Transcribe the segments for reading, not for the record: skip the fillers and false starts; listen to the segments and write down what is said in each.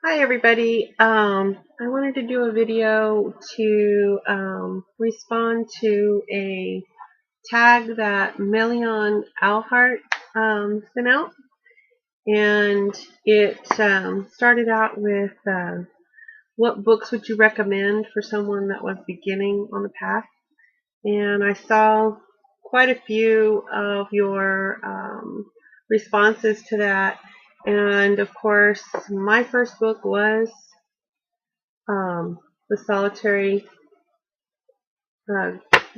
Hi everybody. I wanted to do a video to respond to a tag that Melian Owl Heart sent out, and it started out with what books would you recommend for someone that was beginning on the path, and I saw quite a few of your responses to that, and of course my first book was the solitary uh,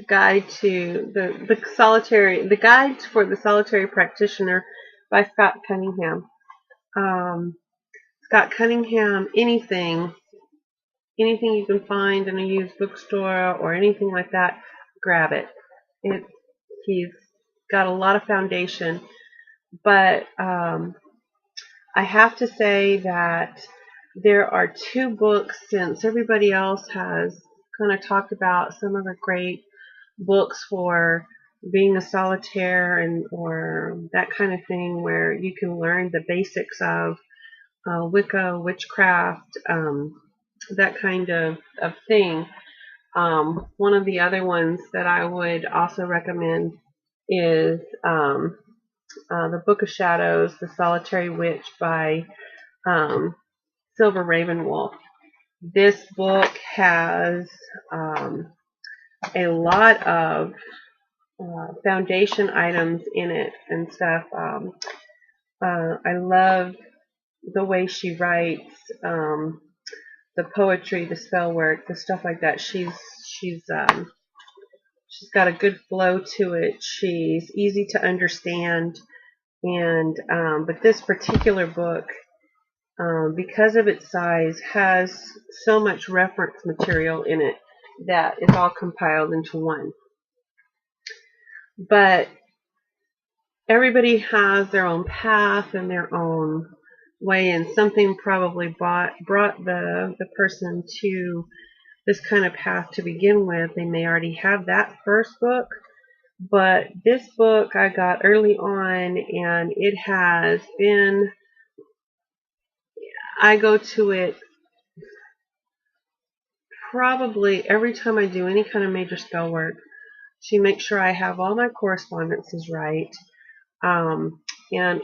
guide to the guides for the solitary practitioner by Scott Cunningham. Scott Cunningham, anything you can find in a used bookstore or anything like that, grab it. He's got a lot of foundation, but I have to say that there are two books, since everybody else has kind of talked about some of the great books for being a solitaire and or that kind of thing, where you can learn the basics of Wicca, witchcraft, that kind of thing. One of the other ones that I would also recommend is the Book of Shadows, The Solitary Witch by Silver Ravenwolf. This book has a lot of foundation items in it and stuff. I love the way she writes, the poetry, the spell work, the stuff like that. She's got a good flow to it. She's easy to understand, and but this particular book, because of its size, has so much reference material in it that it's all compiled into one. But everybody has their own path and their own way, and something probably brought the person to this kind of path to begin with. They may already have that first book, but this book I got early on, and it has been, I go to it probably every time I do any kind of major spell work to make sure I have all my correspondences right. And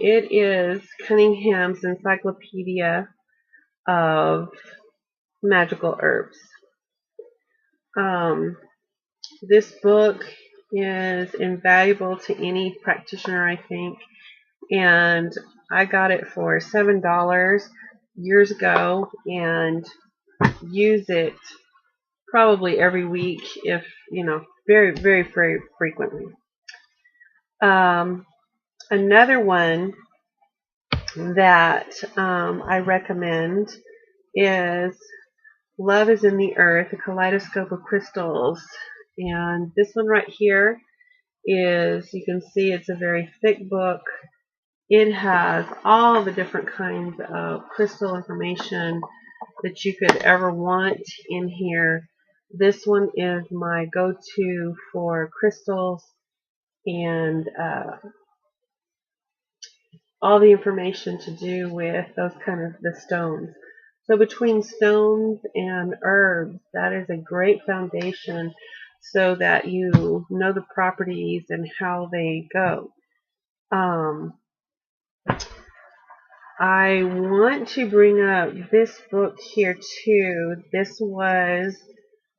it is Cunningham's Encyclopedia of Magical Herbs. This book is invaluable to any practitioner, I think, and I got it for $7 years ago and use it probably every week, if very, very, very frequently. Another one that I recommend is Love is in the Earth, a kaleidoscope of crystals. And this one right here is, you can see it's a very thick book. It has all the different kinds of crystal information that you could ever want in here. This one is my go-to for crystals and all the information to do with those kind of the stones. So between stones and herbs, that is a great foundation so that you know the properties and how they go. I want to bring up this book here too. This was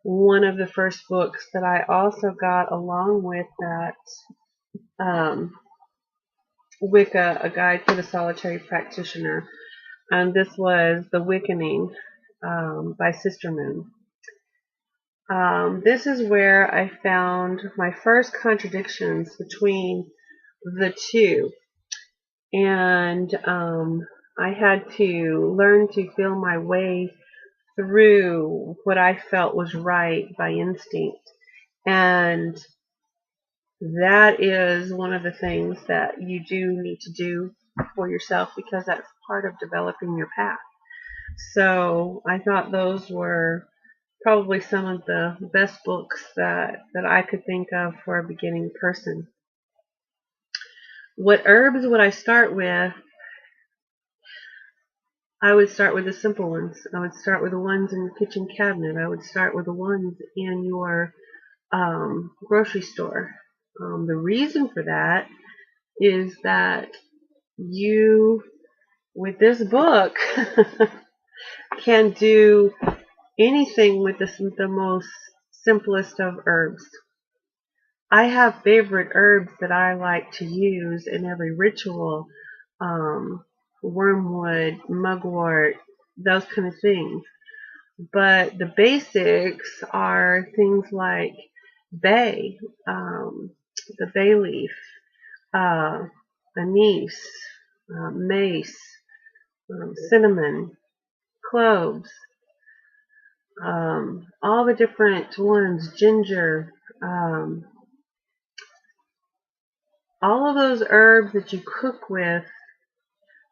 one of the first books that I also got along with that Wicca, A Guide for the Solitary Practitioner. And this was The Wickening by Sister Moon. This is where I found my first contradictions between the two. And I had to learn to feel my way through what I felt was right by instinct. And that is one of the things that you do need to do for yourself, because that's part of developing your path. So I thought those were probably some of the best books that I could think of for a beginning person. What herbs would I start with? I would start with the simple ones. I would start with the ones in your kitchen cabinet. I would start with the ones in your grocery store. The reason for that is that you, with this book, can do anything with the most simplest of herbs. I have favorite herbs that I like to use in every ritual. Um, Wormwood, mugwort, those kind of things. But the basics are things like bay, the bay leaf, uh, anise, mace, cinnamon, cloves, all the different ones, ginger, um, all of those herbs that you cook with,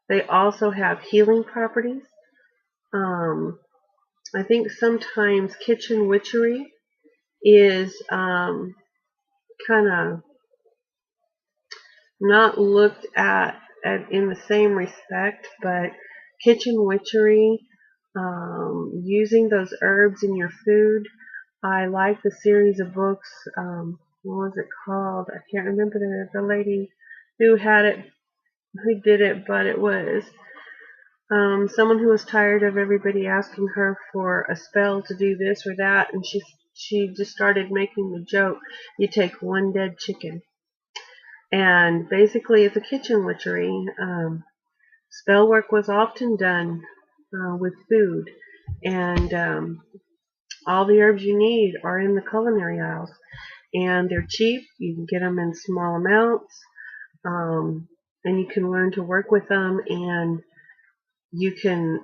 they also have healing properties. Um, I think sometimes kitchen witchery is kind of not looked at in the same respect, but kitchen witchery, using those herbs in your food. I like the series of books. What was it called? I can't remember the lady who had it, who did it, but it was someone who was tired of everybody asking her for a spell to do this or that, and she just started making the joke: you take one dead chicken, and basically it's a kitchen witchery. Spell work was often done with food, and all the herbs you need are in the culinary aisles, and they're cheap. You can get them in small amounts, and you can learn to work with them, and you can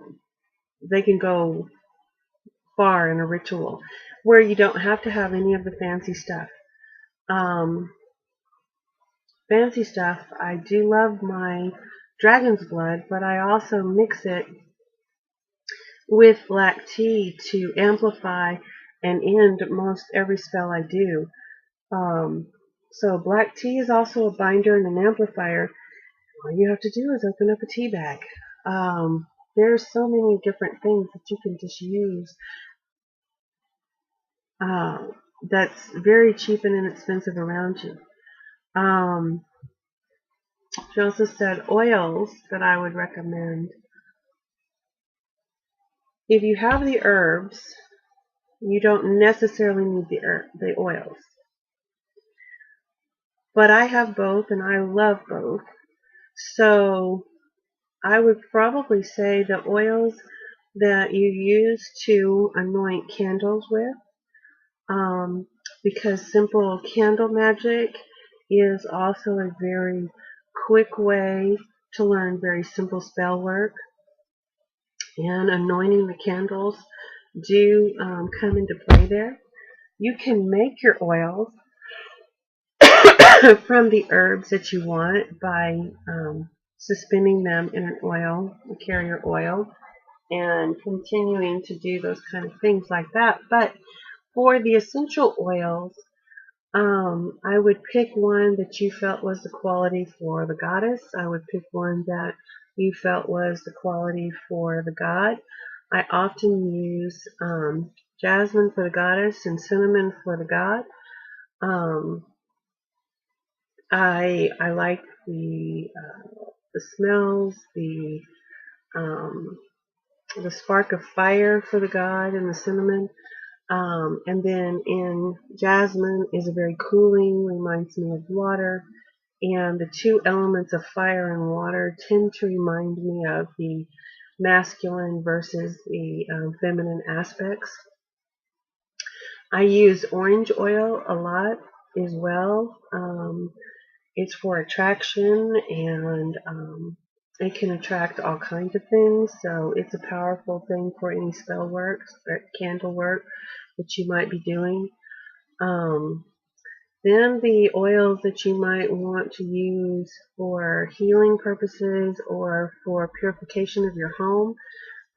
they can go far in a ritual where you don't have to have any of the fancy stuff. Um, Fancy stuff, I do love my dragon's blood, but I also mix it with black tea to amplify and end most every spell I do. Um, so black tea is also a binder and an amplifier. All you have to do is open up a tea bag. There's so many different things that you can just use uh, that's very cheap and inexpensive around you. Um, she also said oils that I would recommend. If you have the herbs, you don't necessarily need the oils. But I have both and I love both. So I would probably say the oils that you use to anoint candles with, um, because simple candle magic is also a very quick way to learn very simple spell work, and anointing the candles do come into play there. You can make your oils from the herbs that you want by suspending them in an oil, a carrier oil, and continuing to do those kind of things like that. But for the essential oils, I would pick one that you felt was the quality for the goddess. I would pick one that you felt was the quality for the god. I often use jasmine for the goddess and cinnamon for the god. Um, I like the smells, um, the spark of fire for the god and the cinnamon. And then in jasmine is a very cooling, reminds me of water. And the two elements of fire and water tend to remind me of the masculine versus the feminine aspects. I use orange oil a lot as well. It's for attraction, and it can attract all kinds of things. So it's a powerful thing for any spell work, or candle work that you might be doing. Um, then the oils that you might want to use for healing purposes or for purification of your home.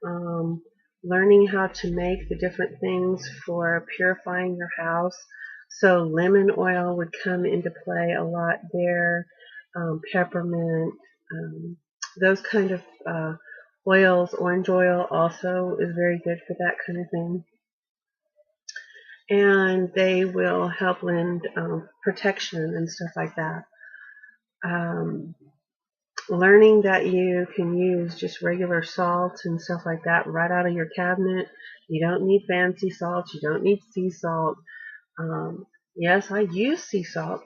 Um, Learning how to make the different things for purifying your house. So lemon oil would come into play a lot there, peppermint, those kind of oils. Orange oil also is very good for that kind of thing. And they will help lend protection and stuff like that. Um, Learning that you can use just regular salt and stuff like that right out of your cabinet. You don't need fancy salt. You don't need sea salt. Um, yes, I use sea salt,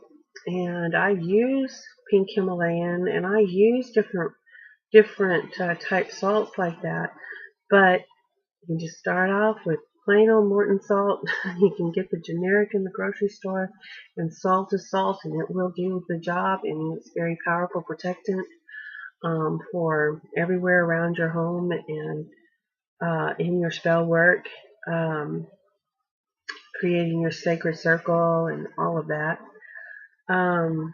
and I use pink Himalayan, and I use different type salts like that. But you can just start off with plain old Morton salt. You can get the generic in the grocery store, and salt is salt, and it will do the job, and it's very powerful protectant for everywhere around your home and in your spell work, um, creating your sacred circle and all of that. Um,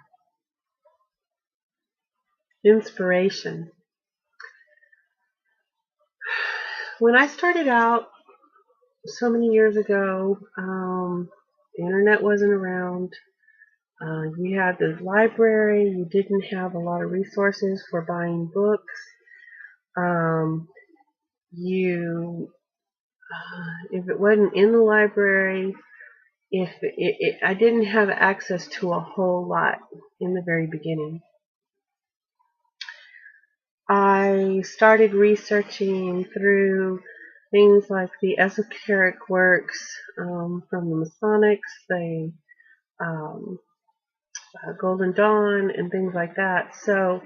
Inspiration. When I started out so many years ago, the internet wasn't around. You had the library. You didn't have a lot of resources for buying books. Um, you, if it wasn't in the library, if I didn't have access to a whole lot in the very beginning. I started researching through things like the esoteric works from the Masonics, the um, Golden Dawn, and things like that. So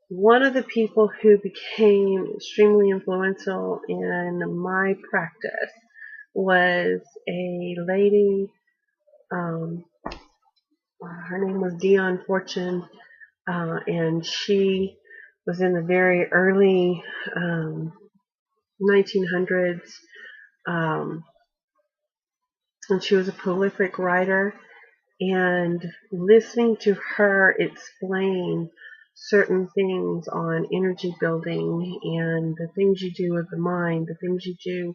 one of the people who became extremely influential in my practice was a lady. Um, Her name was Dion Fortune, and she was in the very early 1900s, um, and she was a prolific writer. And listening to her explain certain things on energy building and the things you do with the mind, the things you do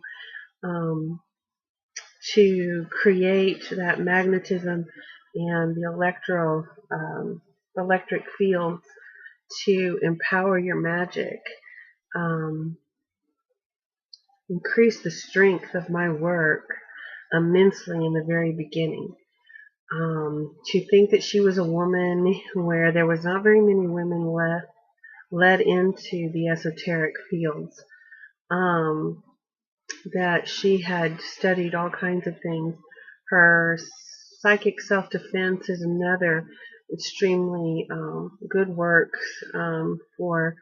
to create that magnetism and the electric fields to empower your magic, um, increase the strength of my work immensely in the very beginning. To think that she was a woman where there was not very many women led into the esoteric fields, that she had studied all kinds of things. Her psychic self-defense is another extremely good work for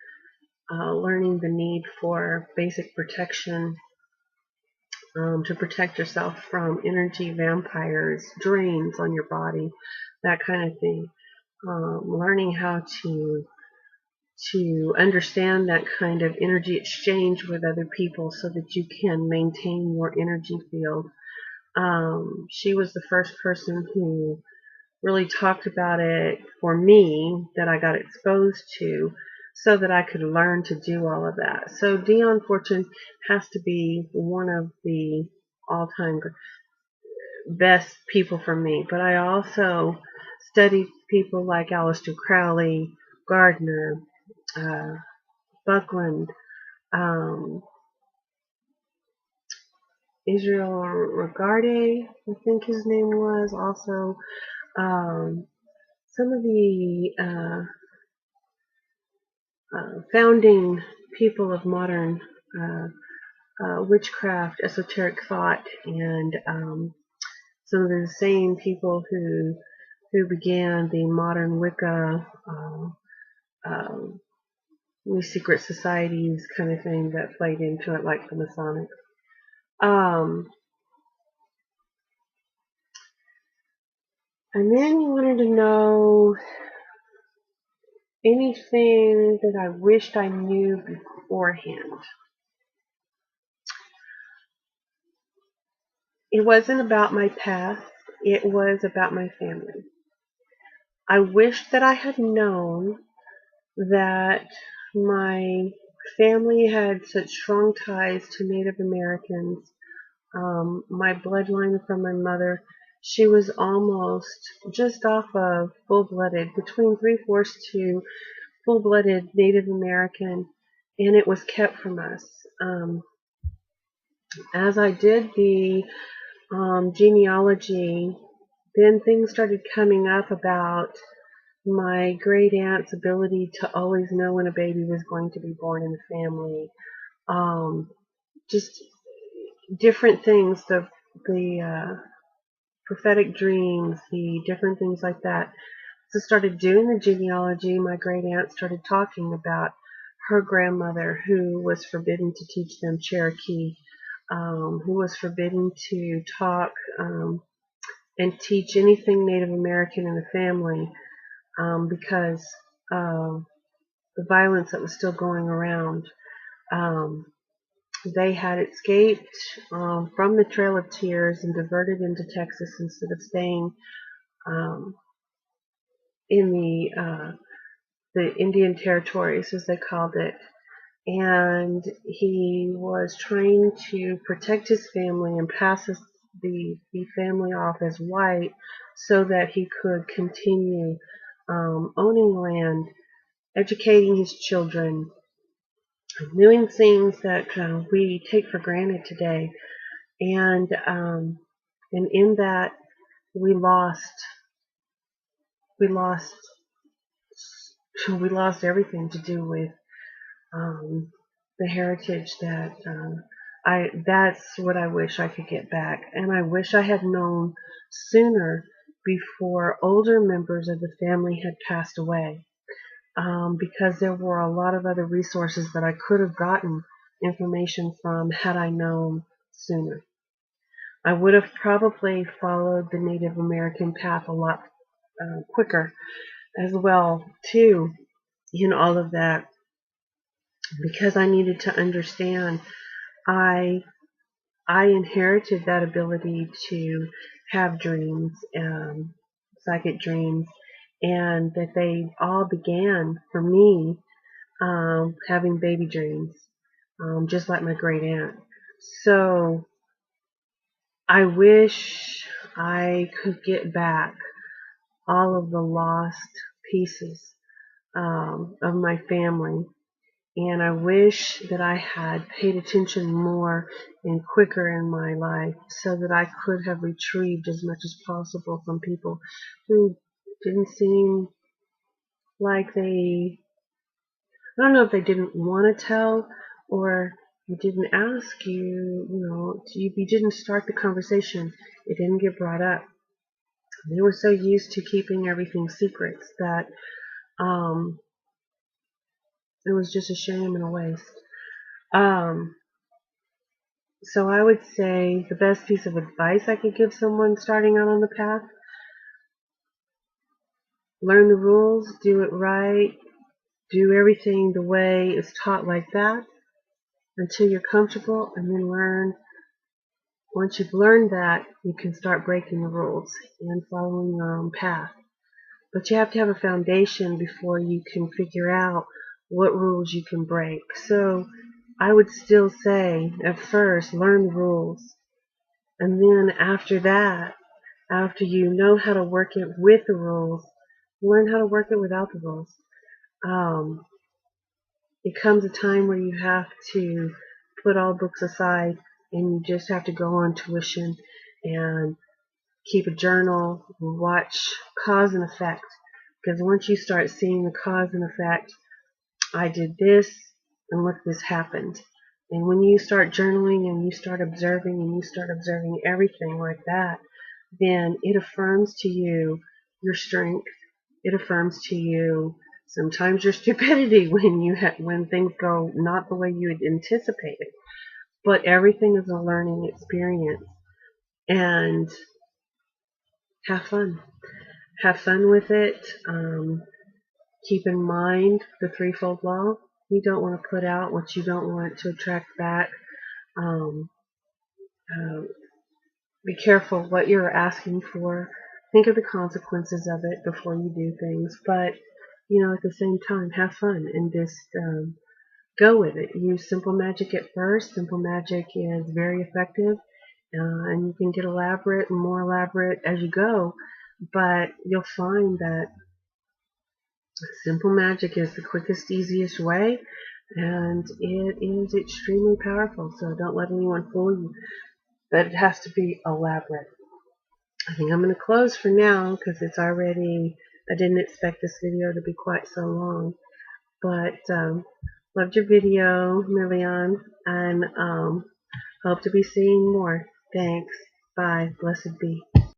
learning the need for basic protection, to protect yourself from energy vampires, drains on your body, that kind of thing. Learning how to understand that kind of energy exchange with other people so that you can maintain your energy field. She was the first person who really talked about it for me that I got exposed to so that I could learn to do all of that. So Dion Fortune has to be one of the all-time best people for me. But I also studied people like Aleister Crowley, Gardner, uh, Buckland, um, Israel Regarde, I think his name was. Also, some of the founding people of modern witchcraft, esoteric thought, and some of the same people who began the modern Wicca, secret societies kind of thing that played into it, like the Masonics. And then you wanted to know anything that I wished I knew beforehand. It wasn't about my past, it was about my family. I wished that I had known that my family had such strong ties to Native Americans. My bloodline from my mother, she was almost just off of full-blooded, between 3/4 to full-blooded Native American, and it was kept from us. As I did the genealogy, then things started coming up about my great aunt's ability to always know when a baby was going to be born in the family. Just different things, the prophetic dreams, the different things like that. So I started doing the genealogy. My great aunt started talking about her grandmother who was forbidden to teach them Cherokee, who was forbidden to talk and teach anything Native American in the family because of the violence that was still going around. Um, they had escaped from the Trail of Tears and diverted into Texas instead of staying um, in the Indian territories, as they called it. And he was trying to protect his family and pass the family off as white so that he could continue owning land, educating his children, doing things that we take for granted today. And in that we lost we lost we lost everything to do with the heritage that that's what I wish I could get back. And I wish I had known sooner before older members of the family had passed away, because there were a lot of other resources that I could have gotten information from had I known sooner. I would have probably followed the Native American path a lot quicker as well too in all of that, because I needed to understand I I inherited that ability to have dreams, psychic dreams, and that they all began for me having baby dreams, just like my great aunt. So I wish I could get back all of the lost pieces of my family. And I wish that I had paid attention more and quicker in my life so that I could have retrieved as much as possible from people who didn't seem like I don't know if they didn't want to tell or you didn't ask you didn't start the conversation. It didn't get brought up. They were so used to keeping everything secrets that um, it was just a shame and a waste. Um, So I would say the best piece of advice I could give someone starting out on the path: learn the rules, do it right, do everything the way it's taught like that until you're comfortable, and then learn. Once you've learned that, you can start breaking the rules and following your own path. But you have to have a foundation before you can figure out what rules you can break. So I would still say at first, learn the rules. And then after that, after you know how to work it with the rules, learn how to work it without the rules. Um, it comes a time where you have to put all books aside and you just have to go on tuition and keep a journal, watch cause and effect. Because once you start seeing the cause and effect, I did this and look, this happened. And when you start journaling and you start observing everything like that, then it affirms to you your strength. It affirms to you sometimes your stupidity when things go not the way you had anticipated. But everything is a learning experience, and have fun. Have fun with it. Keep in mind the threefold law. You don't want to put out what you don't want to attract back. Um, uh, be careful what you're asking for. Think of the consequences of it before you do things. But, at the same time, have fun and just go with it. Use simple magic at first. Simple magic is very effective. And you can get elaborate and more elaborate as you go. But you'll find that simple magic is the quickest, easiest way. and it is extremely powerful, so don't let anyone fool you. But it has to be elaborate. I think I'm going to close for now because it's already, I didn't expect this video to be quite so long. But loved your video, Melian, and hope to be seeing more. Thanks. Bye. Blessed be.